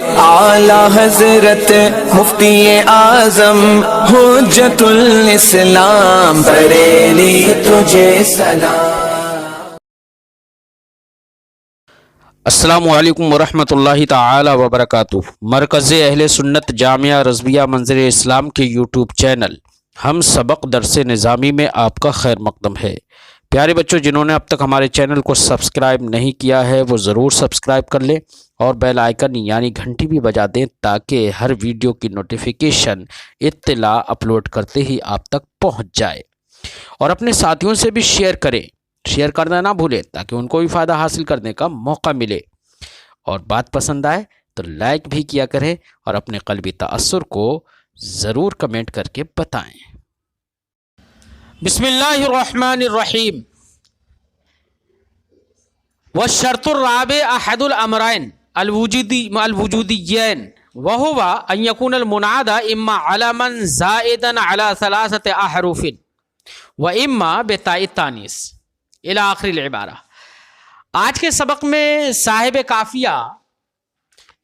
اعلی حضرت مفتی اعظم حجت الاسلام بریلی تجھے سلام۔ السلام علیکم ورحمۃ اللہ تعالی وبرکاتہ۔ مرکز اہل سنت جامعہ رضویہ منظر اسلام کے یوٹیوب چینل ہم سبق درس نظامی میں آپ کا خیر مقدم ہے۔ پیارے بچوں، جنہوں نے اب تک ہمارے چینل کو سبسکرائب نہیں کیا ہے وہ ضرور سبسکرائب کر لیں اور بیل آئیکن یعنی گھنٹی بھی بجا دیں تاکہ ہر ویڈیو کی نوٹیفیکیشن اطلاع اپلوڈ کرتے ہی آپ تک پہنچ جائے، اور اپنے ساتھیوں سے بھی شیئر کریں، شیئر کرنا نہ بھولیں تاکہ ان کو بھی فائدہ حاصل کرنے کا موقع ملے، اور بات پسند آئے تو لائک بھی کیا کریں اور اپنے قلبی تأثر کو ضرور کمنٹ کر کے بتائیں۔ بسم اللہ الرحمن الرحیم۔ والشرط الرابع احد الامرين الوجوديين وهو ان يكون المنادى اما علما زائدا على ثلاثه احرف واما بتاء التانيث الى آخر العبارہ۔ آج کے سبق میں صاحب کافیہ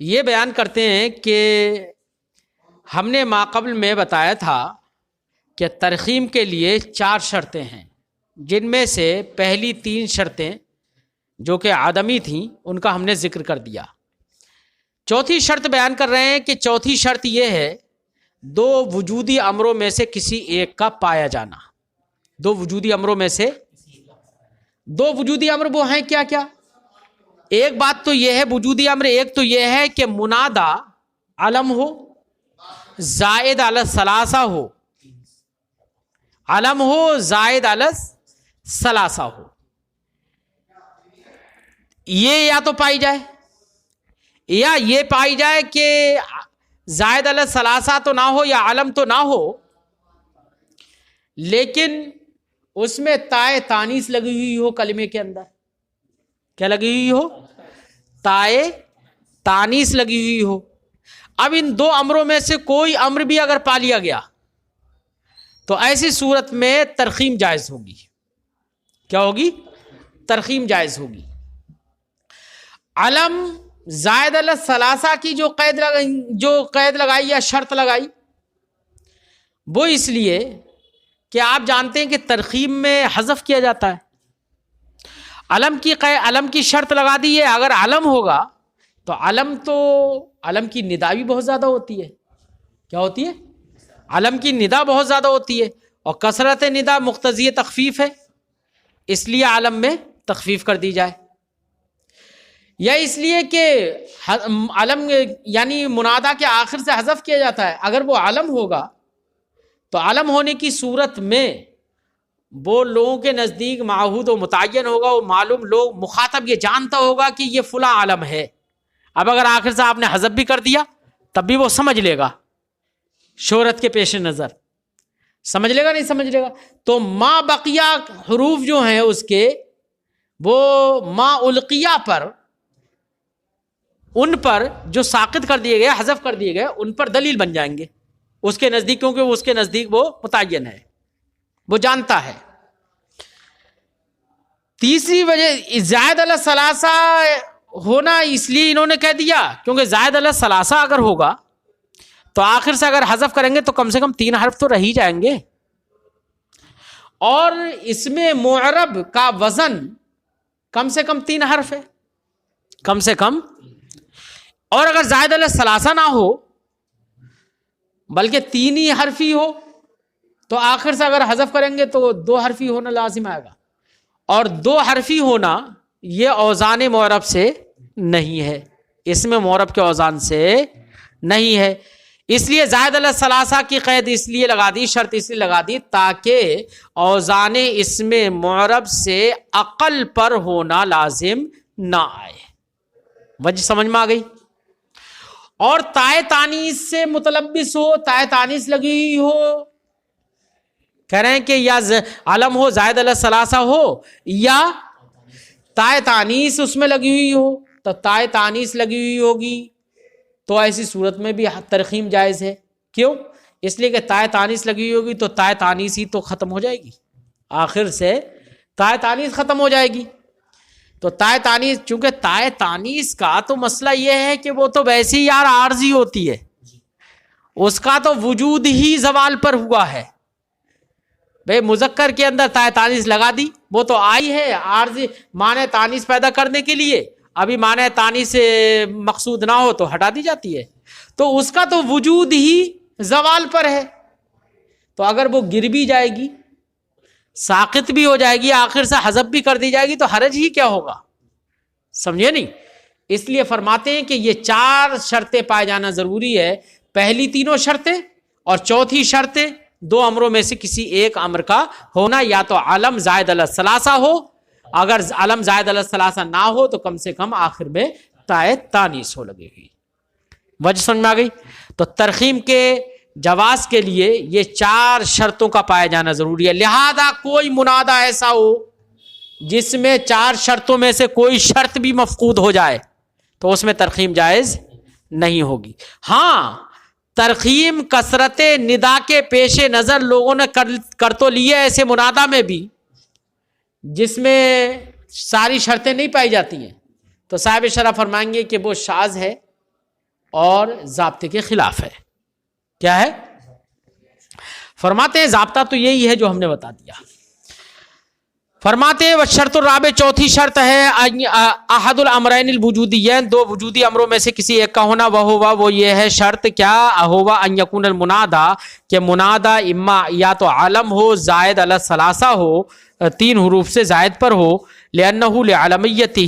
یہ بیان کرتے ہیں کہ ہم نے ماقبل میں بتایا تھا کہ ترخیم کے لیے 4 شرطیں ہیں، جن میں سے پہلی 3 شرطیں جو کہ عدمی تھیں ان کا ہم نے ذکر کر دیا۔ چوتھی شرط بیان کر رہے ہیں کہ چوتھی شرط یہ ہے 2 وجودی امروں میں سے کسی ایک کا پایا جانا۔ 2 وجودی امروں میں سے 2 وجودی امر وہ ہیں کیا کیا؟ ایک بات تو یہ ہے وجودی امر، ایک تو یہ ہے کہ منادا علم ہو، زائد علی الثلاثہ ہو، علم ہو زائد علی الثلاثہ ہو، یہ یا تو پائی جائے یا یہ پائی جائے کہ زائد علی الثلاثہ تو نہ ہو یا علم تو نہ ہو، لیکن اس میں تائے تانیث لگی ہوئی ہو کلمے کے اندر۔ کیا لگی ہوئی ہو؟ تائے تانیث لگی ہوئی ہو۔ اب ان 2 امروں میں سے کوئی امر بھی اگر پا لیا گیا تو ایسی صورت میں ترخیم جائز ہوگی۔ کیا ہوگی؟ ترخیم جائز ہوگی۔ علم زائد علی الثلاثہ کی جو قید لگائی یا شرط لگائی وہ اس لیے کہ آپ جانتے ہیں کہ ترخیم میں حذف کیا جاتا ہے۔ علم کی شرط لگا دی ہے، اگر علم ہوگا تو علم کی ندا بھی بہت زیادہ ہوتی ہے۔ کیا ہوتی ہے؟ علم کی ندا بہت زیادہ ہوتی ہے، اور کثرت ندا مقتضی تخفیف ہے، اس لیے علم میں تخفیف کر دی جائے، یا اس لیے کہ علم یعنی منادا کے آخر سے حذف کیا جاتا ہے۔ اگر وہ علم ہوگا تو علم ہونے کی صورت میں وہ لوگوں کے نزدیک معہود و متعین ہوگا، وہ معلوم لوگ مخاطب یہ جانتا ہوگا کہ یہ فلاں علم ہے۔ اب اگر آخر سے آپ نے حذف بھی کر دیا تب بھی وہ سمجھ لے گا، شہرت کے پیش نظر سمجھ لے گا، نہیں سمجھ لے گا۔ تو ما بقیہ حروف جو ہیں اس کے، وہ ما القیہ پر، ان پر جو ساقط کر دیے گئے، حذف کر دیے گئے، ان پر دلیل بن جائیں گے اس کے نزدیک، کیونکہ اس کے نزدیک وہ متعین ہے، وہ جانتا ہے۔ تیسری وجہ زائد علی الثلاثہ ہونا اس لیے انہوں نے کہہ دیا کیونکہ زائد علی الثلاثہ اگر ہوگا تو آخر سے اگر حذف کریں گے تو کم سے کم 3 حرف تو رہ ہی جائیں گے، اور اس میں معرب کا وزن کم سے کم 3 حرف ہے، کم سے کم۔ اور اگر زائد علی الثلاثہ نہ ہو بلکہ 3 ہی حرفی ہو تو آخر سے اگر حذف کریں گے تو 2 حرفی ہونا لازم آئے گا، اور 2 حرفی ہونا یہ اوزان معرب سے نہیں ہے، اس میں معرب کے اوزان سے نہیں ہے، اس لیے زائد علی الثلاثہ کی قید اس لیے لگا دی، شرط اس لیے لگا دی تاکہ اوزان اس میں معرب سے اقل پر ہونا لازم نہ آئے۔ وجہ سمجھ میں آ گئی؟ اور تائے تانیث سے متلبس ہو، تائے تانیث لگی ہوئی ہو، کہہ رہے ہیں کہ یا علم ہو زائد علی الثلاثہ ہو یا تائے تانیث اس میں لگی ہوئی ہو، تو تائے تانیث لگی ہوئی ہوگی تو ایسی صورت میں بھی ترخیم جائز ہے۔ کیوں؟ اس لیے کہ تائے تانیث لگی ہوئی ہوگی تو تائے تانیث ہی تو ختم ہو جائے گی، آخر سے تائے تانیث ختم ہو جائے گی۔ تو تائے تانیث، چونکہ تائے تانیث کا تو مسئلہ یہ ہے کہ وہ تو ویسے ہی یار عارضی ہوتی ہے، اس کا تو وجود ہی زوال پر ہوا ہے. بھئی مذکر کے اندر تائے تانیث لگا دی، وہ تو آئی ہے عارضی معنی تانیث پیدا کرنے کے لیے، ابھی معنی تانیث مقصود نہ ہو تو ہٹا دی جاتی ہے، تو اس کا تو وجود ہی زوال پر ہے. تو اگر وہ گر بھی جائے گی، ساقط بھی ہو جائے گی، آخر سے حذف بھی کر دی جائے گی، تو حرج ہی کیا ہوگا؟ سمجھے نہیں؟ اس لیے فرماتے ہیں کہ یہ 4 شرطیں پائے جانا ضروری ہے. پہلی تینوں شرطیں اور چوتھی شرطیں 2 امروں میں سے کسی ایک امر کا ہونا، یا تو علم زائد علی الثلاثہ ہو، اگر علم زائد علی الثلاثہ نہ ہو تو کم سے کم آخر میں تائے تانیث ہو لگے گی. وجہ سمجھ میں آ گئی؟ تو ترخیم کے جواز کے لیے یہ 4 شرطوں کا پایا جانا ضروری ہے. لہذا کوئی منادہ ایسا ہو جس میں 4 شرطوں میں سے کوئی شرط بھی مفقود ہو جائے تو اس میں ترخیم جائز نہیں ہوگی. ہاں ترخیم کثرت ندا کے پیش نظر لوگوں نے کر تو لیے ایسے منادہ میں بھی جس میں ساری شرطیں نہیں پائی جاتی ہیں، تو صاحب شرح فرمائیں گے کہ وہ شاذ ہے اور ضابطے کے خلاف ہے. کیا ہے؟ فرماتے ہیں ضابطہ تو یہی ہے جو ہم نے بتا دیا. فرماتے ہیں والشرط الرابع، چوتھی شرط ہے احد الامرین الوجودیین، 2 وجودی امروں میں سے کسی ایک کا ہونا. وہ یہ ہے شرط کیا ہوا ان یکون المنادا، کہ منادا اما یا تو عالم ہو زائد علی الثلاثہ ہو، 3 حروف سے زائد پر ہو، لأنہ لعالمیتہ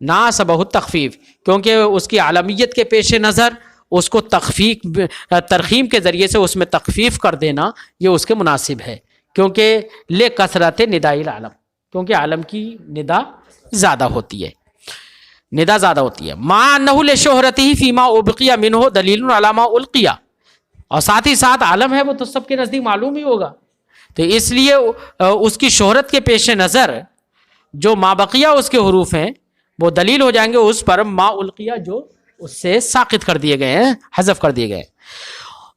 ناسبہ التخفیف، کیونکہ اس کی عالمیت کے پیش نظر اس کو ترخیم کے ذریعے سے اس میں تخفیف کر دینا یہ اس کے مناسب ہے، کیونکہ لے کثرت ندائی العالم، کیونکہ عالم کی ندا زیادہ ہوتی ہے، ندا زیادہ ہوتی ہے. مع انہ لشہرتہ فیما ابقی منہ دلیل علی ما القی، اور ساتھ ہی ساتھ عالم ہے وہ تو سب کے نزدیک معلوم ہی ہوگا، تو اس لیے اس کی شہرت کے پیش نظر جو ما بقیہ اس کے حروف ہیں وہ دلیل ہو جائیں گے اس پر ما القیہ جو اس سے ساقط کر دیے گئے ہیں، حذف کر دیے گئے.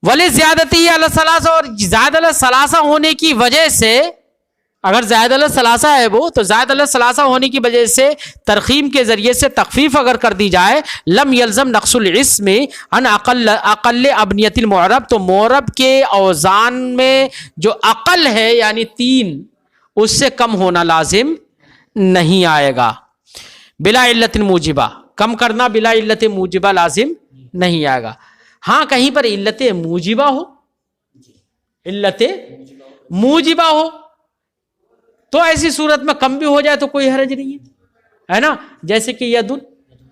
ولی زیادتی علی الثلاثہ، اور زائد علی الثلاثہ ہونے کی وجہ سے، اگر زائد علی الثلاثہ ہے وہ تو زائد علی الثلاثہ ہونے کی وجہ سے ترخیم کے ذریعے سے تخفیف اگر کر دی جائے، لم یلزم نقص الاسم ان اقل ابنیت المعرب، تو معرب کے اوزان میں جو اقل ہے یعنی 3 اس سے کم ہونا لازم نہیں آئے گا. بلا علت موجبہ، کم کرنا بلا علت موجبہ لازم نہیں آئے گا. ہاں کہیں پر علت موجبہ ہو، علت موجبہ ہو تو ایسی صورت میں کم بھی ہو جائے تو کوئی حرج نہیں ہے نا. جیسے کہ یدن،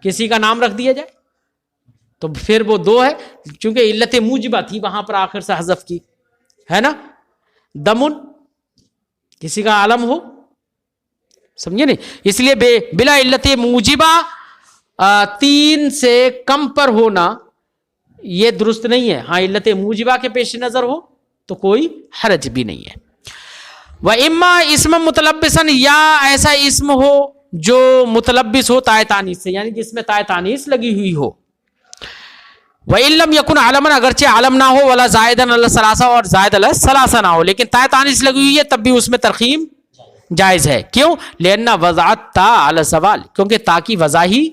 کسی کا نام رکھ دیا جائے تو پھر وہ 2 ہے، چونکہ علت موجبہ تھی وہاں پر آخر سے حذف کی ہے نا. دمن، کسی کا عالم ہو، سمجھے نہیں، اس لیے بلا علت موجبہ 3 سے کم پر ہونا یہ درست نہیں ہے. ہاں علت موجبہ کے پیش نظر ہو تو کوئی حرج بھی نہیں ہے. وَإِمَّا اسم متلبسن، یا ایسا اسم ہو جو متلبس ہو تائے تانیث سے، یعنی جس میں تائے تانیث لگی ہوئی ہو. وَإِن لَمْ يَكُنْ عَلَمًا، اگرچہ عالم نہ ہو، وَلَا زَائِدًا عَلَى الثَّلَاثَةِ، اور زائد علی الثلاثہ نہ ہو، لیکن تائے تانیث لگی ہوئی ہے تب بھی اس میں ترخیم جائز ہے. کیوں؟ لأن وضعت تا علی الزوال، کیونکہ تا کی وضع ہی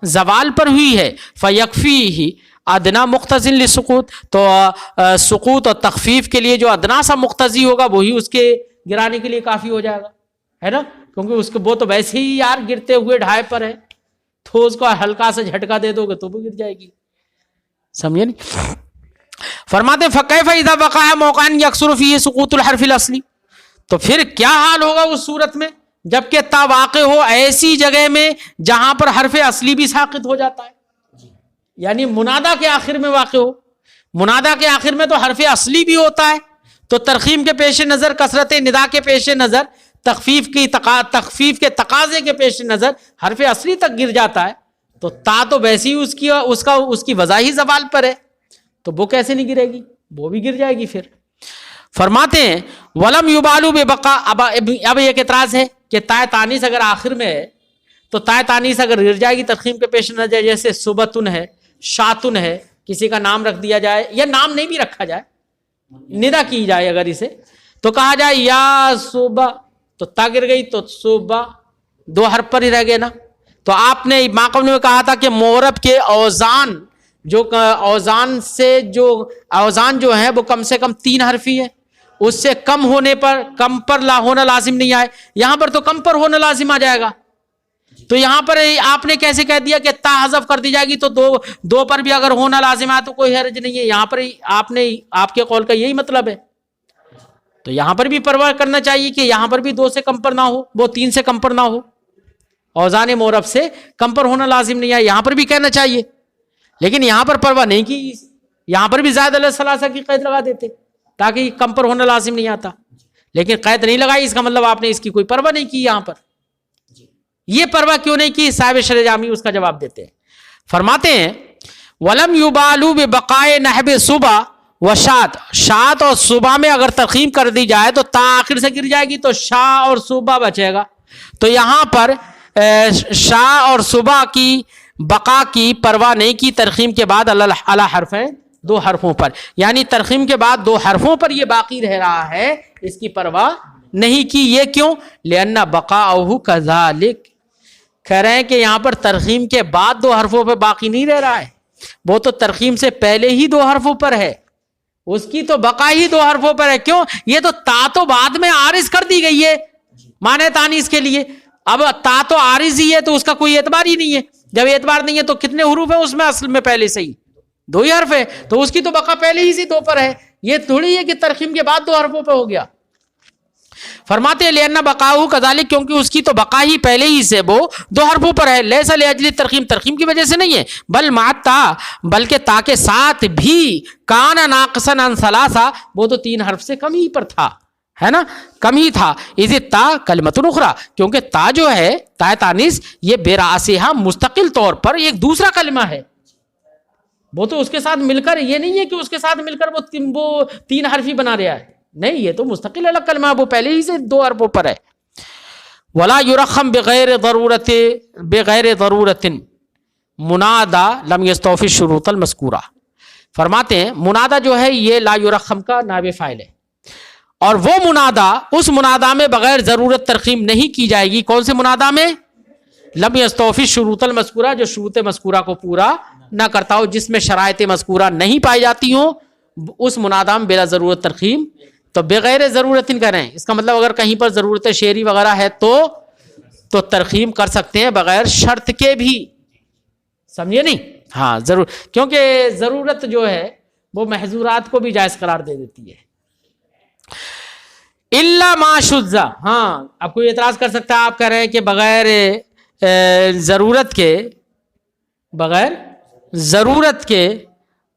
زوال پر ہوئی ہے. فیکفیہ ادنا مقتضی للسقوط، تو سقوط اور تخفیف کے لیے جو ادنا سا مقتضی ہوگا وہی اس کے گرانے کے لیے کافی ہو جائے گا، ہے نا. کیونکہ اس کو وہ تو ویسے ہی یار گرتے ہوئے ڈھائے پر ہے، تو اس کو ہلکا سا جھٹکا دے دو گے تو وہ گر جائے گی، سمجھے نہیں. فرماتے فکیف اذا وقع موقعا یکثر فیہ سقوط الحرف الاصلی، تو پھر کیا حال ہوگا اس صورت میں جبکہ تا واقع ہو ایسی جگہ میں جہاں پر حرف اصلی بھی ساقط ہو جاتا ہے، یعنی منادا کے آخر میں واقع ہو. منادا کے آخر میں تو حرف اصلی بھی ہوتا ہے، تو ترخیم کے پیش نظر، کثرت ندا کے پیش نظر، تخفیف کے تقاضے کے پیش نظر حرف اصلی تک گر جاتا ہے، تو تا تو ویسے ہی اس کی وضع ہی زوال پر ہے، تو وہ کیسے نہیں گرے گی، وہ بھی گر جائے گی. پھر فرماتے ہیں ولم یبالو ببقا، اب ایک اعتراض ہے کہ تائے تانیث اگر آخر میں ہے تو تائے تانیث اگر گر جائے گی ترخیم کے پیش نظر، جیسے صبتن ہے، شاتن ہے، کسی کا نام رکھ دیا جائے یا نام نہیں بھی رکھا جائے، ندا کی جائے اگر اسے، تو کہا جائے یا صبح، تو تا گر گئی تو صبح 2 حرف پر ہی رہ گئے نا. تو آپ نے ماقبل میں کہا تھا کہ معرب کے اوزان جو ہیں وہ کم سے کم 3 حرفی ہے، اس سے کم ہونے پر کم پر لا ہونا لازم نہیں آئے، یہاں پر تو کم پر ہونا لازم آ جائے گا. تو یہاں پر آپ نے کیسے کہہ دیا کہ تا حذف کر دی جائے گی، تو دو پر بھی اگر ہونا لازم آئے تو کوئی حرج نہیں ہے. یہاں پر آپ کے قول کا یہی مطلب ہے. تو یہاں پر بھی پرواہ کرنا چاہیے کہ یہاں پر بھی 2 سے کم پر نہ ہو، وہ 3 سے کم پر نہ ہو، اوزان معرب سے کم پر ہونا لازم نہیں ہے، یہاں پر بھی کہنا چاہیے. لیکن یہاں پر پرواہ نہیں کی، یہاں پر بھی زائد علی الثلاثہ کی قید لگا دیتے تاکہ کم پر ہونا لازم نہیں آتا. لیکن قید نہیں لگائی، اس کا مطلب آپ نے اس کی کوئی پرواہ نہیں کی. یہاں پر یہ پرواہ کیوں نہیں کی؟ صاحب شرح جامی اس کا جواب دیتے ہیں. فرماتے ہیں وَلَمْ يُبَالُوا بِبَقَائِ نَحْبِ صُبَا وَشَاءَ، شاء اور صبح میں اگر ترخیم کر دی جائے تو تا آخر سے گر جائے گی تو شاء اور صبح بچے گا. تو یہاں پر شاء اور صبح کی بقا کی پرواہ نہیں کی ترخیم کے بعد علی حرفین، 2 حرفوں پر، یعنی ترخیم کے بعد 2 حرفوں پر یہ باقی رہ رہا ہے، اس کی پرواہ نہیں کی. یہ کیوں؟ لِأَنَّ بَقَاءَهُ كَذَلِكَ، کہہ رہے ہیں کہ یہاں پر ترخیم کے بعد 2 حرفوں پہ باقی نہیں رہ رہا ہے، وہ تو ترخیم سے پہلے ہی 2 حرفوں پر ہے، اس کی تو بقا ہی 2 حرفوں پر ہے. کیوں؟ یہ تو تا تو بعد میں عارض کر دی گئی ہے معنی تانیث کے لیے. اب تا تو عارض ہی ہے تو اس کا کوئی اعتبار ہی نہیں ہے. جب اعتبار نہیں ہے تو کتنے حروف ہیں اس میں؟ اصل میں پہلے سے ہی 2 ہی حرف ہے، تو اس کی تو بقا پہلے ہی سے 2 پر ہے. یہ تھوڑی ہے کہ ترخیم کے بعد 2 حرفوں پہ ہو گیا. فرماتے ہیں لِأَنَّ بَقَاءَهُ كَذَلِكَ، کیونکہ اس کی تو بقا ہی پہلے ہی سے وہ 2 حرفوں پر ہے. لَيْسَ لِأَجْلِ ترخیم، ترخیم کی وجہ سے نہیں ہے، بل مع تا، بلکہ تا کے ساتھ بھی کان ناقصا عن ثلاثہ، وہ تو 3 حرف سے کم ہی پر تھا، ہے نا، کم ہی تھا. اذ تا کلمۃ اخری، کیونکہ تا جو ہے تا تانیث یہ براسها مستقل طور پر ایک دوسرا کلمہ ہے. وہ تو اس کے ساتھ مل کر، یہ نہیں ہے کہ اس کے ساتھ مل کر وہ 3 حرفی بنا رہا ہے، نہیں، یہ تو مستقل الگ کلمہ ہے، وہ پہلے ہی سے 2 حرفوں پر ہے. ولا یرخم بغیر ضرورت منادا لم یستوفی الشروط المذکورہ. فرماتے ہیں منادا جو ہے یہ لا یرخم کا نائب فاعل ہے، اور وہ منادا، اس منادا میں بغیر ضرورت ترخیم نہیں کی جائے گی. کون سے منادا میں؟ لم یستوفی الشروط المذکورہ، جو شروط مذکورہ کو پورا نہ کرتا ہو، جس میں شرائط مذکورہ نہیں پائی جاتی ہوں، اس منادا میں بلا ضرورت ترخیم. تو بغیر ضرورت کریں، اس کا مطلب اگر کہیں پر ضرورت شعری وغیرہ ہے تو ترخیم کر سکتے ہیں بغیر شرط کے بھی، سمجھے نہیں؟ ہاں ضرور، کیونکہ ضرورت جو ہے وہ محظورات کو بھی جائز قرار دے دیتی ہے. الا ما شذ، ہاں اب کوئی اعتراض کر سکتا ہے، آپ کہہ رہے ہیں کہ بغیر ضرورت کے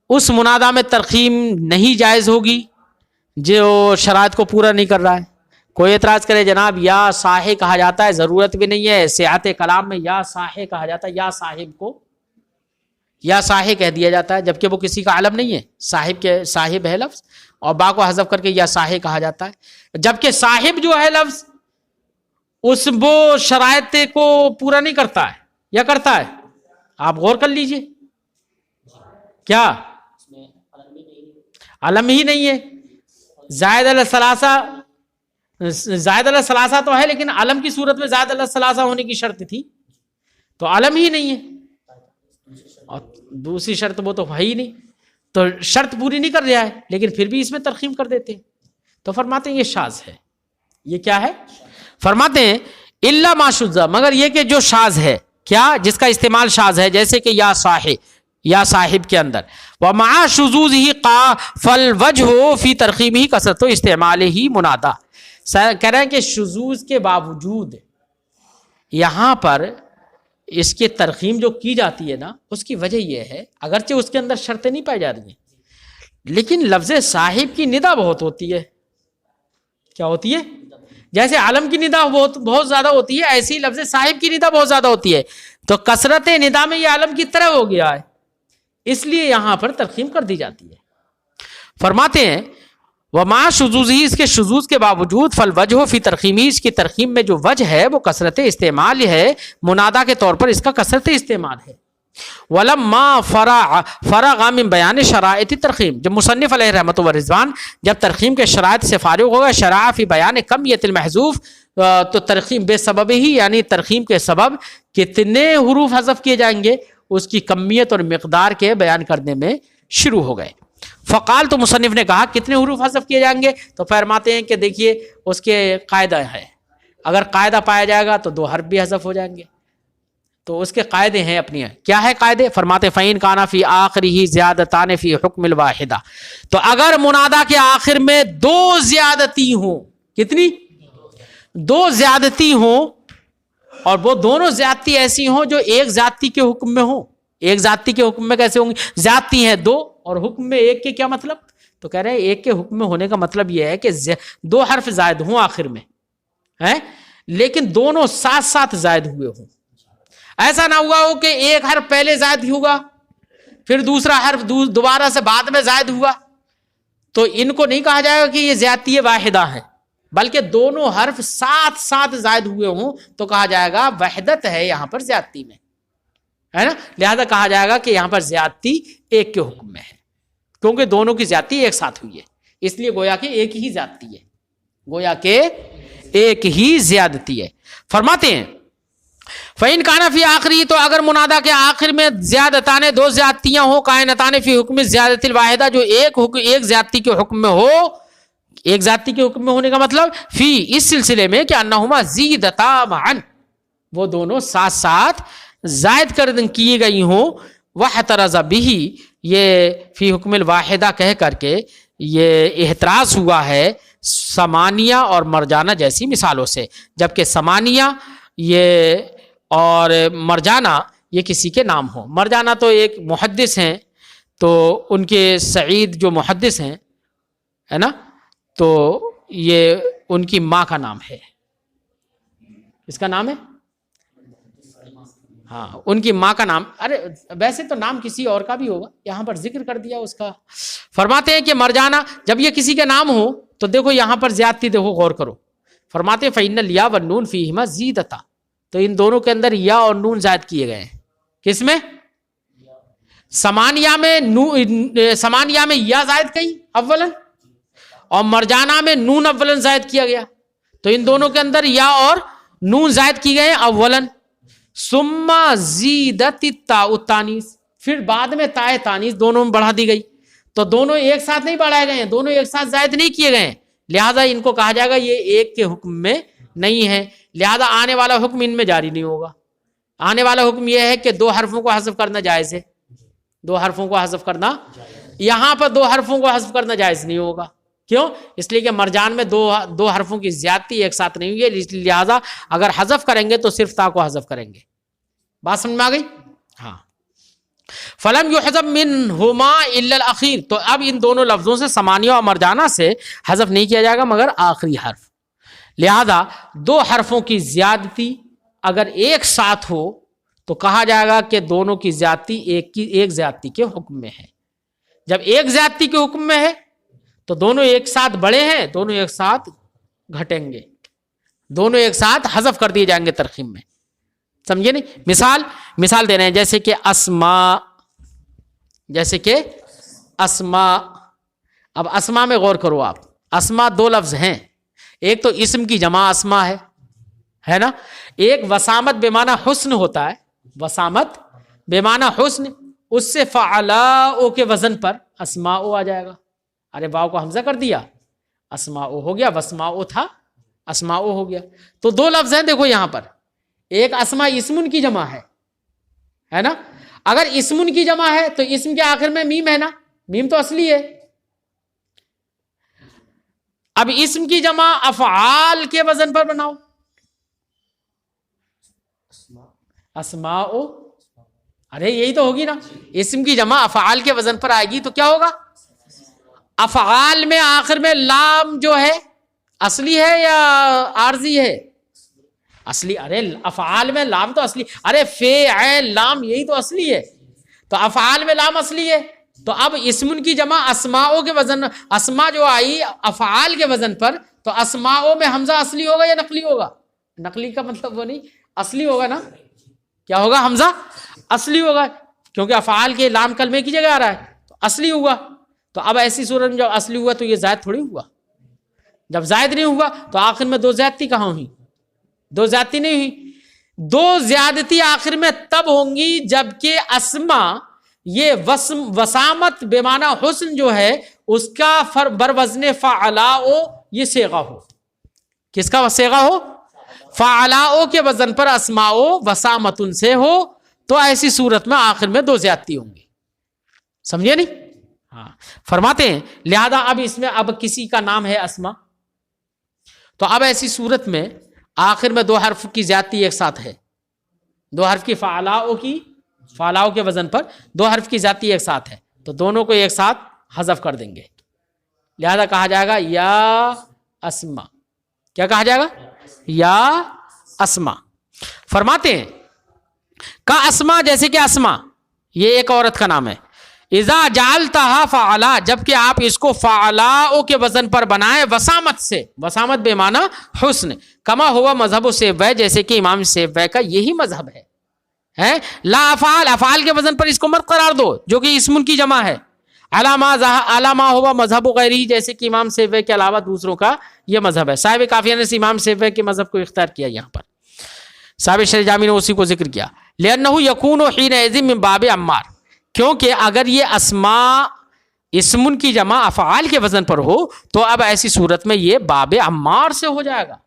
اس منادا میں ترخیم نہیں جائز ہوگی جو شرائط کو پورا نہیں کر رہا ہے. کوئی اعتراض کرے جناب یا صاحب کہا جاتا ہے، ضرورت بھی نہیں ہے، صحت کلام میں یا صاحب کہا جاتا ہے، یا صاحب کو یا صاحب کہہ دیا جاتا ہے، جبکہ وہ کسی کا علم نہیں ہے، صاحب ہے لفظ، اور با کو حذف کر کے یا صاحب کہا جاتا ہے، جبکہ صاحب جو ہے لفظ وہ شرائط کو پورا نہیں کرتا ہے، یا کرتا ہے؟ آپ غور کر لیجئے، کیا علم ہی نہیں ہے. زائد علی الثلاثہ تو ہے، لیکن علم کی صورت میں زائد علی الثلاثہ ہونے کی شرط تھی، تو علم ہی نہیں ہے، اور دوسری شرط وہ تو ہے ہی نہیں، تو شرط پوری نہیں کر رہا ہے، لیکن پھر بھی اس میں ترخیم کر دیتے ہیں. تو فرماتے ہیں یہ شاذ ہے. یہ کیا ہے؟ فرماتے ہیں الا ما شذ، مگر یہ کہ جو شاذ ہے، کیا؟ جس کا استعمال شاذ ہے، جیسے کہ یا صاحب کے اندر، ومع شذوذہ فالوجہ فی ترخیمہ کثرت استعمالہ منادا. کہہ رہے ہیں کہ شذوذ کے باوجود یہاں پر اس کے ترخیم جو کی جاتی ہے نا، اس کی وجہ یہ ہے، اگرچہ اس کے اندر شرطیں نہیں پائی جا رہی ہیں، لیکن لفظ صاحب کی ندا بہت ہوتی ہے. کیا ہوتی ہے؟ جیسے علم کی ندا بہت زیادہ ہوتی ہے، ایسی لفظ صاحب کی ندا بہت زیادہ ہوتی ہے. تو کثرت ندا میں یہ علم کی طرح ہو گیا ہے، اس لیے یہاں پر ترخیم کر دی جاتی ہے. فرماتے ہیں وما شذوذی، اس کے شذوذ کے باوجود، فالوجہ فی ترخیمی، اس کی ترخیم میں جو وجہ ہے وہ کثرت استعمال ہے، منادا کے طور پر اس کا کثرت استعمال ہے. ولما فرغ من بیان شرائط ترخیم، جب مصنف علیہ رحمۃ و رضوان جب ترخیم کے شرائط سے فارغ ہوگا، شرع فی بیان کمیت المحذوف تو ترخیم بے سبب ہی یعنی ترخیم کے سبب کتنے حروف حذف کیے جائیں گے اس کی کمیت اور مقدار کے بیان کرنے میں شروع ہو گئے. فقال تو مصنف نے کہا کتنے حروف حذف کیے جائیں گے؟ تو فرماتے ہیں کہ دیکھیے اس کے قاعدہ ہے، اگر قاعدہ پایا جائے گا تو 2 حرف بھی حذف ہو جائیں گے. تو اس کے قاعدے ہیں اپنی. کیا ہے قاعدے؟ فرماتے فَإِن كَانَ فِي آخِرِهِ زِيَادَتَانِ فِي حُكْمِ الْوَاحِدَةِ، تو اگر منادا کے آخر میں 2 زیادتی ہوں. کتنی؟ 2 زیادتی ہوں، اور وہ دونوں زیادتی ایسی ہوں جو ایک زیادتی کے حکم میں ہوں. ایک زیادتی کے حکم میں کیسے ہوں گی؟ زیادتی ہیں 2 اور حکم میں 1 کے کیا مطلب؟ تو کہہ رہے ہیں 1 کے حکم میں ہونے کا مطلب یہ ہے کہ 2 حرف زائد ہوں آخر میں ہیں، لیکن دونوں ساتھ ساتھ زائد ہوئے ہوں. ایسا نہ ہوا ہو کہ ایک حرف پہلے زائد ہوگا پھر دوسرا حرف دوبارہ سے بعد میں زائد ہوا، تو ان کو نہیں کہا جائے گا کہ یہ زیادتی واحدہ ہے، بلکہ دونوں حرف ساتھ ساتھ زائد ہوئے ہوں تو کہا جائے گا وحدت ہے یہاں پر زیادتی میں، ہے نا. لہذا کہا جائے گا کہ یہاں پر زیادتی 1 کے حکم میں ہے، کیونکہ دونوں کی زیادتی ایک ساتھ ہوئی ہے، اس لیے گویا کہ ایک ہی زیادتی ہے، گویا کہ ایک ہی زیادتی ہے. فرماتے ہیں فَإِن كَانَ فِي آخِرِهِ، تو اگر منادا کے آخر میں زیادتان 2 زیادتیاں ہوں، قائنتان فی حکم الزیادۃ الواحدہ، جو ایک زیادتی کے حکم میں ہو. ایک زیادتی کے حکم میں ہونے کا مطلب فی اس سلسلے میں کہ انہما زیدتا معا، وہ دونوں ساتھ ساتھ زائد کر کیے گئی ہوں. واحترز بہ، یہ فی حکم الواحدہ کہہ کر کے یہ احتراز ہوا ہے سمانیہ اور مرجانہ جیسی مثالوں سے، جبکہ سمانیہ یہ اور مرجانہ یہ کسی کے نام ہوں. مرجانہ تو ایک محدث ہیں، تو ان کے سعید جو محدث ہیں ہے نا، تو یہ ان کی ماں کا نام ہے. اس کا نام ہے ہاں ان کی ماں کا نام. ارے ویسے تو نام کسی اور کا بھی ہوگا، یہاں پر ذکر کر دیا اس کا. فرماتے ہیں کہ مرجانہ جب یہ کسی کے نام ہو تو دیکھو یہاں پر زیادتی دیکھو، غور کرو. فرماتے ہیں فَإِنَّ الْيَاءَ وَالنُّونَ فِيهِمَا زِيدَةً، تو ان دونوں کے اندر یا اور نون زائد کیے گئے ہیں. کس میں؟ سمانیہ میں یا زائد کئی اولاً، اور مرجانہ میں نون اولاً زائد کیا گیا. تو ان دونوں کے اندر یا اور نون زائد کی گئے اولاً. ثم زیدت التاء التانیث، پھر بعد میں تائے تانیث دونوں میں بڑھا دی گئی. تو دونوں ایک ساتھ نہیں بڑھائے گئے ہیں، دونوں ایک ساتھ زائد نہیں کیے گئے ہیں، لہذا ان کو کہا جائے گا یہ ایک کے حکم میں نہیں ہے، لہذا آنے والا حکم ان میں جاری نہیں ہوگا. آنے والا حکم یہ ہے کہ 2 حرفوں کو حذف کرنا جائز ہے. 2 حرفوں کو حذف کرنا، یہاں پر 2 حرفوں کو حذف کرنا جائز نہیں ہوگا. کیوں؟ اس لیے کہ مرجان میں 2 حرفوں کی زیادتی ایک ساتھ نہیں ہوئی ہے، لہذا اگر حذف کریں گے تو صرف تا کو حذف کریں گے. بات سمجھ میں آ گئی؟ ہاں. فلم یحذف منہما الا الاخیر، تو اب ان دونوں لفظوں سے سمانیہ اور مرجانہ سے حذف نہیں کیا جائے گا مگر آخری حرف. لہذا 2 حرفوں کی زیادتی اگر ایک ساتھ ہو تو کہا جائے گا کہ دونوں کی زیادتی ایک زیادتی کے حکم میں ہے. جب ایک زیادتی کے حکم میں ہے تو دونوں ایک ساتھ بڑے ہیں، دونوں ایک ساتھ گھٹیں گے، دونوں ایک ساتھ حذف کر دیے جائیں گے ترخیم میں. سمجھے نہیں؟ مثال دے رہے ہیں جیسے کہ اسماء. اب اسماء میں غور کرو آپ. اسماء 2 لفظ ہیں، ایک تو اسم کی جمع اسماء ہے نا. ایک وسامت بے معنی حسن ہوتا ہے، وسامت بے معنی حسن، اس سے فعلاء کے وزن پر اسماء آ جائے گا. ارے واو کو حمزہ کر دیا، اسماء ہو گیا، وسماء تھا اسماء ہو گیا. تو 2 لفظ ہیں دیکھو یہاں پر. ایک اسماء اسمن کی جمع ہے نا. اگر اسمن کی جمع ہے تو اسم کے آخر میں میم ہے نا، میم تو اصلی ہے. اب اسم کی جمع افعال کے وزن پر بناؤ، اسماء. ارے یہی تو ہوگی نا، اسم کی جمع افعال کے وزن پر آئے گی تو کیا ہوگا؟ افعال میں آخر میں لام جو ہے اصلی ہے یا عارضی ہے؟ اصلی. ارے افعال میں لام تو اصلی، ارے فعل لام یہی تو اصلی ہے. تو افعال میں لام اصلی ہے، تو اب اسمن کی جمع اسماء کے وزن، اسماء جو آئی افعال کے وزن پر، تو اسماء میں حمزہ اصلی ہوگا یا نقلی ہوگا؟ نقلی کا مطلب وہ نہیں، اصلی ہوگا نا. کیا ہوگا؟ حمزہ اصلی ہوگا، کیونکہ افعال کے لام کلمے کی جگہ آ رہا ہے تو اصلی ہوا. تو اب ایسی صورت میں جب اصلی ہوا تو یہ زائد تھوڑی ہوا. جب زائد نہیں ہوا تو آخر میں 2 زیادتی کہاں ہوئی؟ دو زیادتی نہیں ہوئی. دو زیادتی آخر میں تب ہوں گی جبکہ اسما یہ وسامت بمعنی حسن جو ہے اس کا بر وزن فعلاؤ یہ صیغہ ہو. کس کا صیغہ ہو؟ فعلاؤ کے وزن پر اسماء وسامتن سے ہو. تو ایسی صورت میں آخر میں دو زیادتی ہوں گی. سمجھے نہیں؟ ہاں. فرماتے ہیں لہذا اب اس میں اب کسی کا نام ہے اسما، تو اب ایسی صورت میں آخر میں دو حرف کی زیادتی ایک ساتھ ہے. دو حرف کی فعلاؤ کے وزن پر دو حرف کی زیادتی ایک ساتھ ہے، تو دونوں کو ایک ساتھ حذف کر دیں گے. لہذا کہا جائے گا یا اسما. کیا کہا جائے گا؟ یا اسما. فرماتے ہیں کا اسما، جیسے کہ اسما یہ ایک عورت کا نام ہے. اذا جعلتها فعلا، جبکہ آپ اس کو فعلاؤ کے وزن پر بنائیں وسامت سے، وسامت بے معنی حسن، کما ہوا مذہب سیبویہ، جیسے کہ امام سیبویہ کا یہی مذہب ہے. لا افعال، افعال کے وزن پر اس کو مت قرار دو جو کہ اسم کی جمع ہے. علامہ ہوا مذہب غیری، جیسے کہ امام سیبویہ کے علاوہ دوسروں کا یہ مذہب ہے. صاحب کافیہ نے امام سیبویہ کے مذہب کو اختیار کیا. یہاں پر صاحب شرح جامی نے اسی کو ذکر کیا. لأنه يكون حينئذ من باب عمار، کیونکہ اگر یہ اسماء اسم کی جمع افعال کے وزن پر ہو تو اب ایسی صورت میں یہ باب عمار سے ہو جائے گا.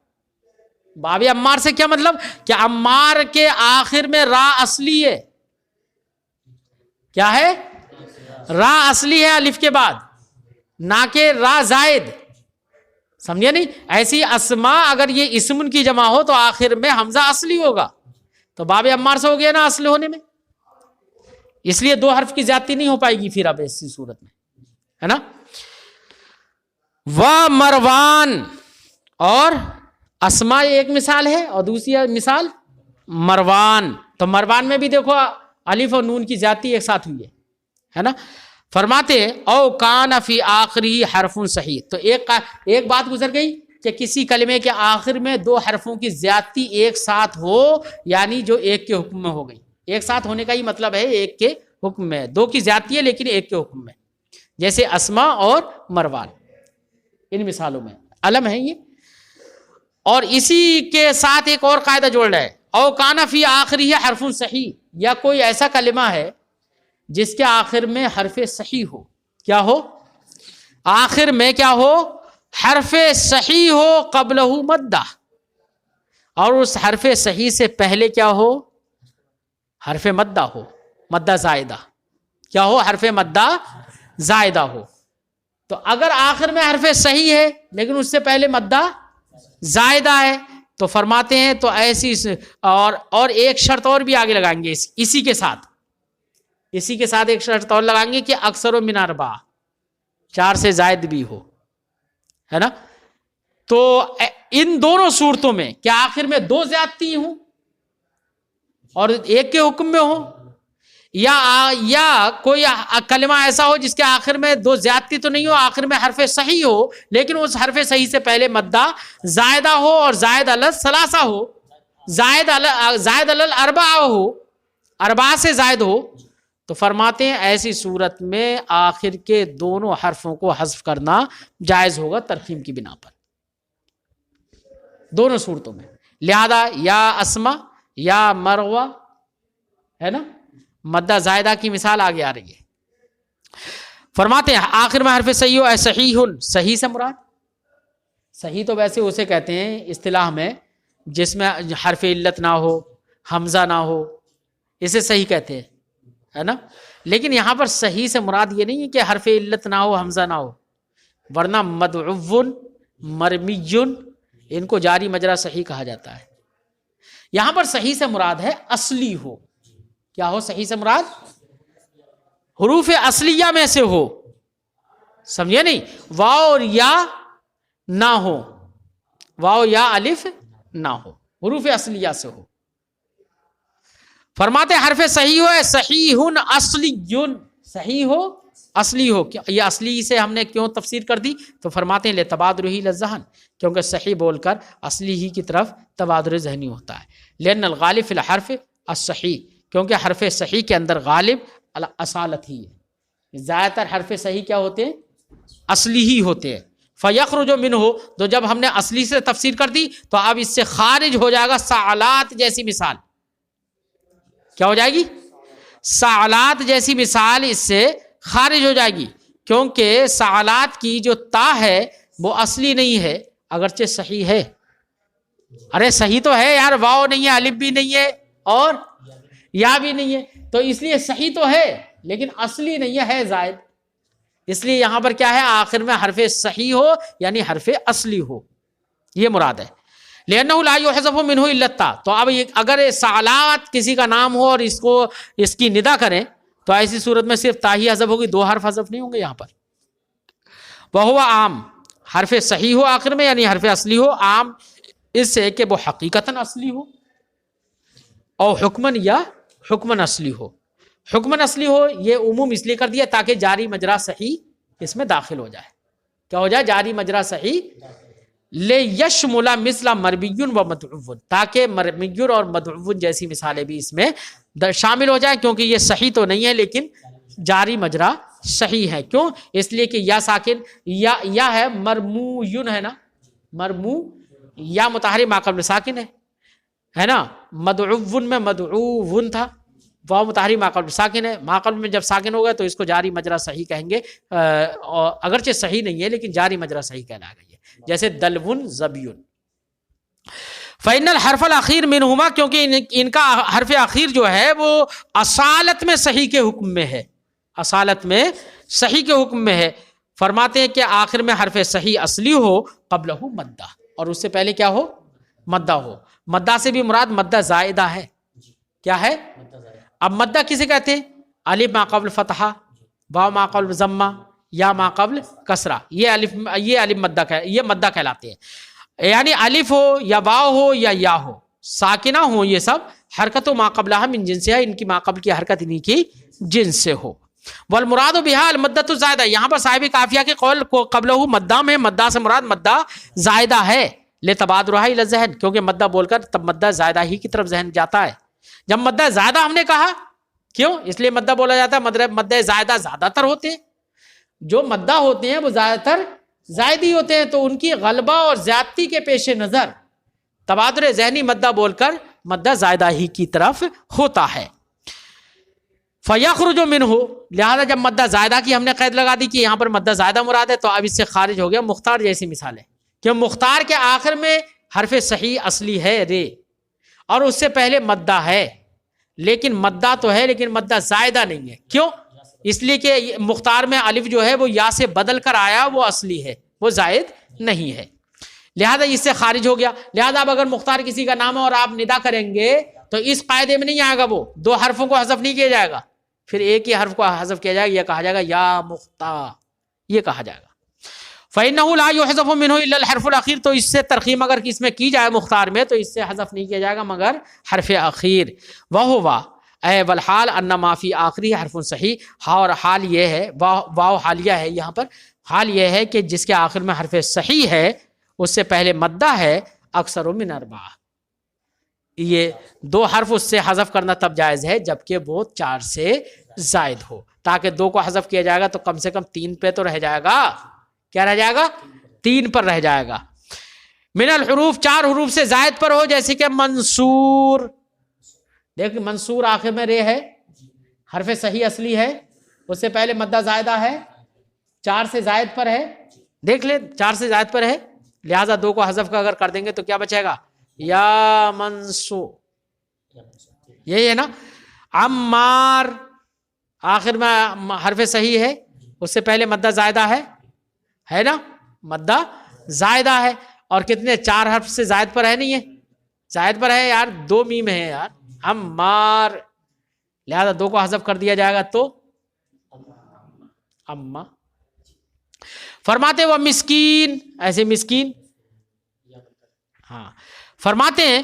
باب عمار سے کیا مطلب؟ کہ عمار کے آخر میں را اصلی ہے. کیا ہے؟ را اصلی ہے الف کے بعد، نہ کہ را زائد. سمجھے نہیں؟ ایسی اسماء اگر یہ اسم کی جمع ہو تو آخر میں حمزہ اصلی ہوگا، تو باب عمار سے ہو گیا نا اصل ہونے میں. اس لیے دو حرف کی زیادتی نہیں ہو پائے گی پھر اب ایسی صورت میں، ہے نا. و مروان، اور اسماء ایک مثال ہے اور دوسری مثال مروان. تو مروان میں بھی دیکھو الف اور نون کی زیادتی ایک ساتھ ہوئی ہے نا. فرماتے او کان فی آخری حرف صحیح. تو ایک بات گزر گئی کہ کسی کلمے کے آخر میں دو حرفوں کی زیادتی ایک ساتھ ہو، یعنی جو ایک کے حکم میں ہو گئی. ایک ساتھ ہونے کا ہی مطلب ہے ایک کے حکم میں. دو کی زیادتی ہے لیکن ایک کے حکم میں، جیسے اسما اور مروان. ان مثالوں میں علم ہے یہ. اور اسی کے ساتھ ایک اور قاعدہ جوڑ رہا ہے، او کان فی آخری حرف صحیح، یا کوئی ایسا کلمہ ہے جس کے آخر میں حرف صحیح ہو. کیا ہو؟ آخر میں کیا ہو؟ حرف صحیح ہو، قبلہ مدہ، اور اس حرف صحیح سے پہلے کیا ہو؟ حرف مدہ ہو، مدہ زائدہ. کیا ہو؟ حرف مدہ زائدہ ہو. تو اگر آخر میں حرف صحیح ہے لیکن اس سے پہلے مدہ زائدہ ہے تو فرماتے ہیں تو ایسی اور ایک شرط اور بھی آگے لگائیں گے اسی کے ساتھ ایک شرط اور لگائیں گے کہ اکثر و من اربع، 4 سے زائد بھی ہو، ہے نا. تو ان دونوں صورتوں میں کیا آخر میں دو زیادتی ہوں اور ایک کے حکم میں ہو، یا کوئی کلمہ ایسا ہو جس کے آخر میں دو زیادتی تو نہیں ہو، آخر میں حرف صحیح ہو لیکن اس حرف صحیح سے پہلے مدہ زائدہ ہو اور زائد علی ثلاثہ ہو، زائد علی الاربعہ ہو، اربعہ سے زائد ہو. تو فرماتے ہیں ایسی صورت میں آخر کے دونوں حرفوں کو حذف کرنا جائز ہوگا ترخیم کی بنا پر، دونوں صورتوں میں. لہذا یا اسما یا مروہ، ہے نا، مدہ زائدہ کی مثال آگے آ رہی ہے. فرماتے ہیں آخر میں حرف صحیح ہو، صحیح، صحیح سے مراد، صحیح تو ویسے اسے کہتے ہیں اصطلاح میں جس میں حرف علت نہ ہو، حمزہ نہ ہو، اسے صحیح کہتے ہیں، ہے نا. لیکن یہاں پر صحیح سے مراد یہ نہیں ہے کہ حرف علت نہ ہو، حمزہ نہ ہو، ورنہ مدعو، مرمی، ان کو جاری مجرا صحیح کہا جاتا ہے. یہاں پر صحیح سے مراد ہے اصلی ہو. کیا ہو صحیح سے مراد؟ حروف اصلیہ میں سے ہو. سمجھے نہیں؟ واو اور یا نہ ہو، واو یا الف نہ ہو، حروف اصلیہ سے ہو. فرماتے حرف صحیح ہو، صحیح اصلی، صحیح ہو اصلی ہو. یہ اصلی سے ہم نے کیوں تفسیر کر دی؟ تو فرماتے ہیں لتبادرہ الی الذہن، کیونکہ صحیح بول کر اصلی ہی کی طرف تبادر ذہنی ہوتا ہے. لأن الغالب فی الحرف الصحیح، کیونکہ حرف صحیح کے اندر غالب اصالت ہی ہے. زیادہ تر حرف صحیح کیا ہوتے ہیں؟ اصلی ہی ہوتے ہیں. فَيَخْرُجُ مِنْهُ، تو جب ہم نے اصلی سے تفسیر کر دی تو اب اس سے خارج ہو جائے گا سعلات جیسی مثال. کیا ہو جائے گی؟ سعلات جیسی مثال اس سے خارج ہو جائے گی، کیونکہ سعلات کی جو تا ہے وہ اصلی نہیں ہے اگرچہ صحیح ہے. ارے صحیح تو ہے یار، واو نہیں ہے، الف بھی نہیں ہے اور یا بھی نہیں ہے، تو اس لیے صحیح تو ہے لیکن اصلی نہیں ہے زائد. اس لیے یہاں پر کیا ہے، آخر میں حرف صحیح ہو یعنی حرف اصلی ہو، یہ مراد ہے. لأنه لا يحذف منه الا التاء. تو اب اگر سعلات کسی کا نام ہو اور اس کی ندا کریں تو ایسی صورت میں صرف تا ہی حذف ہوگی، دو حرف حذف نہیں ہوں گے یہاں پر. وہو عام، حرف صحیح ہو آخر میں یعنی حرف اصلی ہو، عام اس سے کہ وہ حقیقتاً اصلی ہو اور حکمن یا حکمن اصلی ہو. حکمن اصلی ہو یہ عموم اس لیے کر دیا تاکہ جاری مجرا صحیح اس میں داخل ہو جائے. کیا ہو جائے؟ جاری مجرا صحیح. لے یشمل مثل مربی و مدعو، تاکہ مربی اور مدعو جیسی مثالیں بھی اس میں شامل ہو جائیں، کیونکہ یہ صحیح تو نہیں ہے لیکن جاری مجرا صحیح ہے. کیوں؟ اس لیے کہ یا ساکن یا ہے، مرمویون ہے نا، مرمو یا متحرک ما قبل ساکن ہے نا. مدعون میں مدعوون تھا، واو متحرک ما قبل ساکن ہے. ما قبل میں جب ساکن ہوگا تو اس کو جاری مجرا صحیح کہیں گے، اگرچہ صحیح نہیں ہے لیکن جاری مجرا صحیح کہنا گئی ہے. جیسے دلون زبیون. فإن الحرف الأخير منهما، کیونکہ ان کا حرف اخیر جو ہے وہ اصالت میں صحیح کے حکم میں ہے، اصالت میں صحیح کے حکم میں ہے. فرماتے ہیں کہ آخر میں حرف صحیح اصلی ہو، قبلہ مدہ، اور اس سے پہلے کیا ہو؟ مدہ ہو. مدہ سے بھی مراد مدہ زائدہ ہے. کیا ہے؟ اب مدہ کسے کہتے ہیں؟ الف ما قبل فتحہ، واو ما قبل ضمہ، یا ما قبل کسرہ، یہ الف مدہ یہ مدہ کہلاتے ہیں. یعنی الف ہو یا واو ہو یا ہو، ساکنہ ہو، یہ سب حرکت و ما قبلہ من جنس ہے، ان کی ما قبل کی حرکت انہی کی جنس سے ہو. والمراد بها المدۃ الزائدہ، یہاں پر صاحب قافیہ کے قول کو قبلہ مدہ میں مدہ سے مراد مدہ زائدہ ہے. لتبادرها الى الذہن، کیونکہ مدہ بول کر تب مدہ زائدہ ہی کی طرف ذہن جاتا ہے. جب مدہ زائدہ ہم نے کہا، کیوں؟ اس لیے مدہ بولا جاتا ہے، مدہ زائدہ زیادہ تر ہوتے ہیں، جو مدہ ہوتے ہیں وہ زیادہ تر زائدی ہوتے ہیں، تو ان کی غلبہ اور زیادتی کے پیش نظر تبادر ذہنی مدہ بول کر مدہ زائدہ ہی کی طرف ہوتا ہے. فَيَخْرُجُ مِنْهُ، لہذا جب مدہ زائدہ کی ہم نے قید لگا دی کہ یہاں پر مدہ زائدہ مراد ہے، تو اب اس سے خارج ہو گیا مختار جیسی مثال ہے کہ مختار کے آخر میں حرف صحیح اصلی ہے رے، اور اس سے پہلے مدہ ہے، لیکن مدہ تو ہے لیکن مدہ زائدہ نہیں ہے. کیوں؟ اس لیے کہ مختار میں الف جو ہے وہ یا سے بدل کر آیا، وہ اصلی ہے، وہ زائد نہیں ہے، لہذا اس سے خارج ہو گیا. لہذا اب اگر مختار کسی کا نام ہے اور آپ ندا کریں گے تو اس قاعدے میں نہیں آئے گا، وہ دو حرفوں کو حذف نہیں کیا جائے گا، پھر ایک ہی حرف کو حذف کیا جائے گا، یہ کہا جائے گا یا مختار، یہ کہا جائے گا. فَإِنَّهُ لَا يُحْذَفُ مِنْهُ إِلَّا الْحَرْفُ الْأَخِيرُ، تو اس سے ترقیم اگر اس میں کی جائے مختار میں تو اس سے حذف نہیں کیا جائے گا مگر حرف اخیر. وَهُوَ اے والحال ان ما فی آخری حرف صحیح، اور حال یہ ہے، واو حالیہ ہے یہاں پر، حال یہ ہے کہ جس کے آخر میں حرف صحیح ہے اس سے پہلے مدہ ہے، اکثر من اربعہ، یہ دو حرف اس سے حذف کرنا تب جائز ہے جبکہ وہ 4 سے زائد ہو، تاکہ 2 کو حذف کیا جائے گا تو کم سے کم 3 پہ تو رہ جائے گا. کیا رہ جائے گا؟ 3 پر رہ جائے گا. من الحروف، 4 حروف سے زائد پر ہو، جیسے کہ منصور، دیکھ منصور آخر میں رے ہے، حرف صحیح اصلی ہے، اس سے پہلے مدہ زائدہ ہے، 4 سے زائد پر ہے، دیکھ لیں 4 سے زائد پر ہے، لہٰذا 2 کو حذف کا اگر کر دیں گے تو کیا بچے گا؟ یا منصور، یہی ہے نا. عمار آخر میں حرف صحیح ہے، اس سے پہلے مدہ زائدہ ہے نا، مدہ زائدہ ہے، اور کتنے 4 حرف سے زائد پر ہے، نہیں ہے زائد پر ہے یار، 2 میم ہے یار، عمار، لہذا 2 کو حذف کر دیا جائے گا تو اما. فرماتے وہ مسکین، ایسے مسکین، ہاں فرماتے ہیں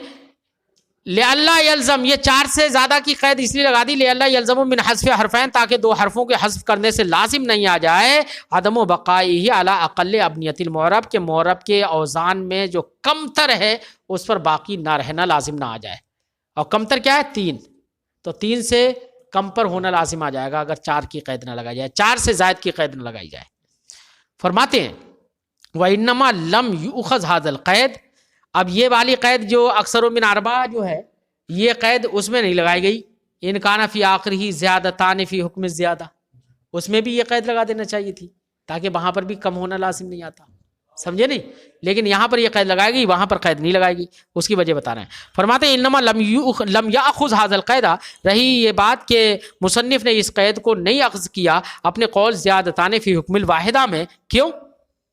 لِأَلَّا يَلْزَمْ، یہ 4 سے زیادہ کی قید اس لیے لگا دی، لِأَلَّا يَلْزَمُ مِنْ حذف حرفین، تاکہ 2 حرفوں کے حذف کرنے سے لازم نہیں آ جائے عدم و بقائہ علی اقل ابنیت المعرب، کے معرب کے اوزان میں جو کمتر ہے اس پر باقی نہ رہنا لازم نہ آ جائے. اور کمتر کیا ہے؟ 3، تو 3 سے کم پر ہونا لازم آ جائے گا اگر 4 کی قید نہ لگائی جائے، 4 سے زائد کی قید نہ لگائی جائے. فرماتے ہیں وَإِنَّمَا لَمْ يُؤْخَذْ هَذَا الْقَيْد، اب یہ والی قید جو اکثر من اربعہ جو ہے، یہ قید اس میں نہیں لگائی گئی، ان کان فی آخرہ زیادتان فی حکم زیادہ، اس میں بھی یہ قید لگا دینا چاہیے تھی تاکہ وہاں پر بھی کم ہونا لازم نہیں آتا، سمجھے نہیں؟ لیکن یہاں پر یہ قید لگائے گی، وہاں پر قید نہیں لگائے گی، اس کی وجہ بتا رہے ہیں۔ فرماتے ہیں انما لم یاخذ ھذا القید، رہی یہ بات کہ مصنف نے اس قید کو نہیں اخذ کیا اپنے قول زیادتان فی حکم الواحدہ میں، کیوں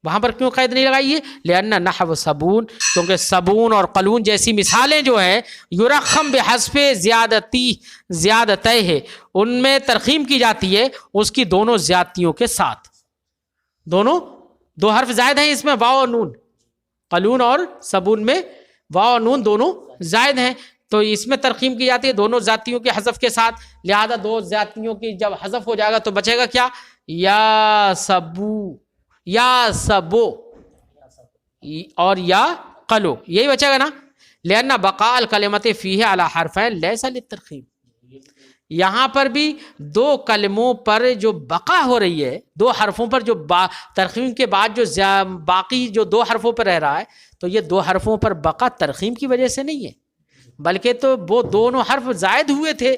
وہاں پر کیوں قید نہیں لگائی ہے؟ لأن نحو صبون، کیونکہ صبون اور قلون جیسی مثالیں جو ہیں یرخم بحذف زیادتہ ہے، ان میں ترخیم کی جاتی ہے اس کی دونوں زیادتیوں کے ساتھ، دونوں دو حرف زائد ہیں اس میں، واو اور نون، قلون اور صبون میں واو اور نون دونوں زائد ہیں، تو اس میں ترخیم کی جاتی ہے دونوں زیادتیوں کے حذف کے ساتھ، لہذا دو زیادتیوں کی جب حذف ہو جائے گا تو بچے گا کیا؟ یا سبو، یا سبو اور یا قلو، یہی بچے گا نا۔ لأن بقاء الکلمۃ فیہ علی حرفین لیس للترخیم، یہاں پر بھی دو کلموں پر جو بقا ہو رہی ہے، دو حرفوں پر جو ترخیم کے بعد جو باقی جو دو حرفوں پر رہ رہا ہے، تو یہ دو حرفوں پر بقا ترخیم کی وجہ سے نہیں ہے، بلکہ تو وہ دونوں حرف زائد ہوئے تھے،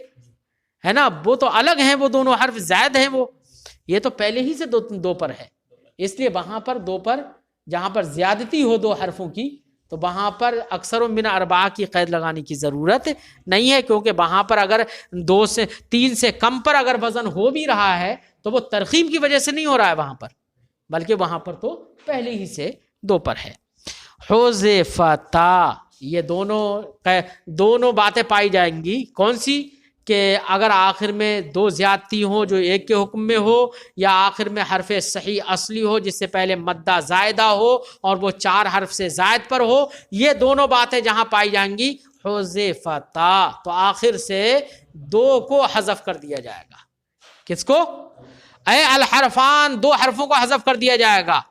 ہے نا، وہ تو الگ ہیں، وہ دونوں حرف زائد ہیں، وہ یہ تو پہلے ہی سے دو پر ہے، اس لیے وہاں پر دو پر جہاں پر زیادتی ہو دو حرفوں کی تو وہاں پر اکثر من اربعہ کی قید لگانے کی ضرورت نہیں ہے، کیونکہ وہاں پر اگر 2 سے 3 سے کم پر اگر وزن ہو بھی رہا ہے تو وہ ترخیم کی وجہ سے نہیں ہو رہا ہے وہاں پر، بلکہ وہاں پر تو پہلے ہی سے 2 پر ہے۔ حذفتا، یہ دونوں باتیں پائی جائیں گی، کون سی؟ کہ اگر آخر میں 2 زیادتی ہوں جو ایک کے حکم میں ہو، یا آخر میں حرف صحیح اصلی ہو جس سے پہلے مدہ زائدہ ہو اور وہ 4 حرف سے زائد پر ہو، یہ دونوں باتیں جہاں پائی جائیں گی حذفتا، تو آخر سے 2 کو حذف کر دیا جائے گا۔ کس کو؟ اے الحرفان، 2 حرفوں کو حذف کر دیا جائے گا،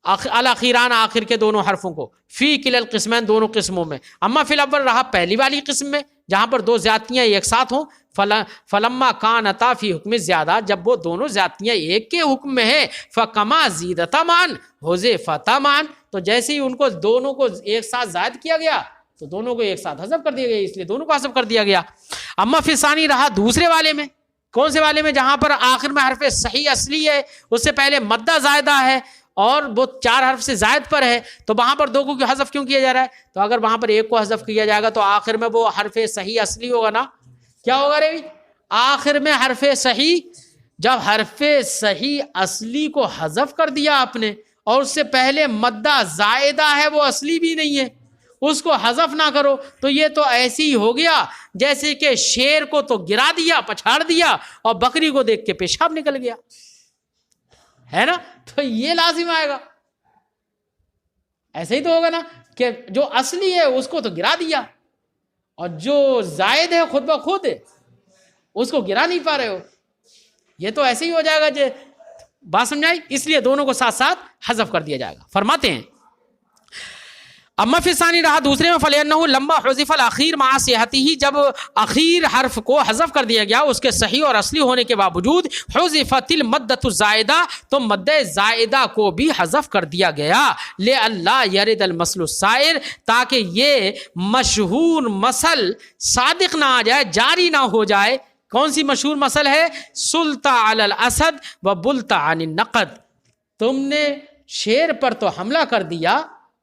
الاخیران، آخر کے دونوں حرفوں کو، فی کل القسمین، دونوں قسموں میں، اما فی الاول، رہا پہلی والی قسم میں جہاں پر 2 زیادتیاں ایک ساتھ ہوں، فلما کانتا فی حکم زیادہ، جب وہ دونوں زیادتیاں ایک کے حکم میں ہیں، فکما زیدتا مان حذفتا مان، تو جیسے ہی ان کو دونوں کو ایک ساتھ زائد کیا گیا تو دونوں کو ایک ساتھ حذف کر دیا گیا، اس لیے دونوں کو حذف کر دیا گیا۔ اما فی ثانی، رہا دوسرے والے میں، کون سے والے میں؟ جہاں پر آخر میں حرف صحیح اصلی ہے، اس سے پہلے مدہ زائدہ ہے اور وہ 4 حرف سے زائد پر ہے، تو وہاں پر 2 کو حذف کیوں کیا جا رہا ہے؟ تو اگر وہاں پر 1 کو حذف کیا جائے گا تو آخر میں وہ حرف صحیح اصلی ہوگا نا، کیا ہوگا رے؟ آخر میں حرف صحیح، جب حرف صحیح اصلی کو حذف کر دیا آپ نے اور اس سے پہلے مدہ زائدہ ہے، وہ اصلی بھی نہیں ہے، اس کو حذف نہ کرو تو یہ تو ایسے ہی ہو گیا جیسے کہ شیر کو تو گرا دیا، پچھاڑ دیا، اور بکری کو دیکھ کے پیشاب نکل گیا، ہے نا، تو یہ لازم آئے گا۔ ایسے ہی تو ہوگا نا کہ جو اصلی ہے اس کو تو گرا دیا اور جو زائد ہے خود بخود اس کو گرا نہیں پا رہے ہو، یہ تو ایسے ہی ہو جائے گا۔ جو بات سمجھائی؟ اس لیے دونوں کو ساتھ ساتھ حذف کر دیا جائے گا۔ فرماتے ہیں اما فی ثانی، رہا دوسرے میں، فَلِأَنَّهُ لَمَّا حُذِفَ الْأَخِيرُ مَعَ صِحَتِهِ، جب اخیر حرف کو حذف کر دیا گیا اس کے صحیح اور اصلی ہونے کے باوجود، حُذِفَتِ الْمَدَّةُ الزَّائِدَةُ، تو مدہ زائدہ کو بھی حذف کر دیا گیا، لِأَلَّا يَرِدَ الْمَثْلُ السَّائِرُ، تاکہ یہ مشہور مثل صادق نہ آ جائے، جاری نہ ہو جائے۔ کون سی مشہور مثل ہے؟ سُلْتَ عَلَى الْأَسَدِ وَبُلْتَ عَنِ النَّقَدِ، تم نے شیر پر تو حملہ کر دیا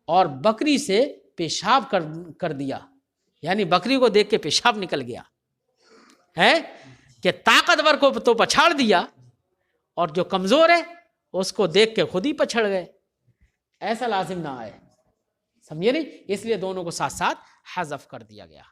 اور بکری سے پیشاب کر دیا، یعنی بکری کو دیکھ کے پیشاب نکل گیا ہے، کہ طاقتور کو تو پچھاڑ دیا اور جو کمزور ہے اس کو دیکھ کے خود ہی پچھڑ گئے، ایسا لازم نہ آئے، سمجھے نہیں؟ اس لیے دونوں کو ساتھ ساتھ حذف کر دیا گیا۔